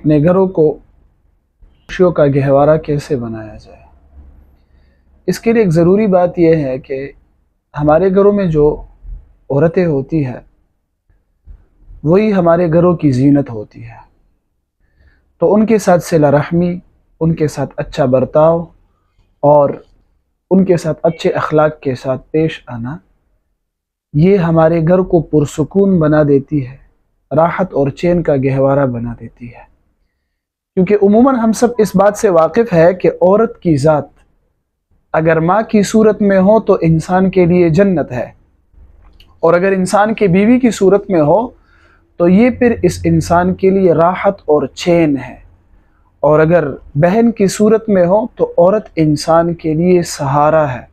اپنے گھروں کو خوشیوں کا گہوارہ کیسے بنایا جائے؟ اس کے لیے ایک ضروری بات یہ ہے کہ ہمارے گھروں میں جو عورتیں ہوتی ہیں وہی ہمارے گھروں کی زینت ہوتی ہے، تو ان کے ساتھ صلہ رحمی، ان کے ساتھ اچھا برتاؤ اور ان کے ساتھ اچھے اخلاق کے ساتھ پیش آنا، یہ ہمارے گھر کو پرسکون بنا دیتی ہے، راحت اور چین کا گہوارہ بنا دیتی ہے۔ کیونکہ عموماً ہم سب اس بات سے واقف ہے کہ عورت کی ذات اگر ماں کی صورت میں ہو تو انسان کے لیے جنت ہے، اور اگر انسان کی بیوی کی صورت میں ہو تو یہ پھر اس انسان کے لیے راحت اور چین ہے، اور اگر بہن کی صورت میں ہو تو عورت انسان کے لیے سہارا ہے،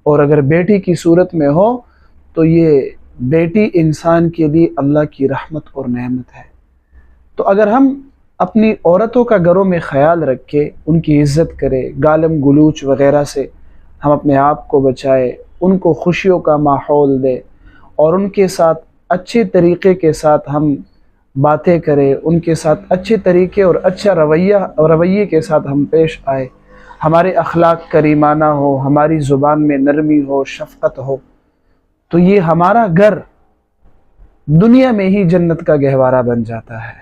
اور اگر بیٹی کی صورت میں ہو تو یہ بیٹی انسان کے لیے اللہ کی رحمت اور نعمت ہے۔ تو اگر ہم اپنی عورتوں کا گھروں میں خیال رکھ کے ان کی عزت کرے، گالم گلوچ وغیرہ سے ہم اپنے آپ کو بچائے، ان کو خوشیوں کا ماحول دے اور ان کے ساتھ اچھے طریقے کے ساتھ ہم باتیں کریں، ان کے ساتھ اچھے طریقے اور اچھا رویے کے ساتھ ہم پیش آئے، ہمارے اخلاق کریمانہ ہو، ہماری زبان میں نرمی ہو، شفقت ہو، تو یہ ہمارا گھر دنیا میں ہی جنت کا گہوارہ بن جاتا ہے۔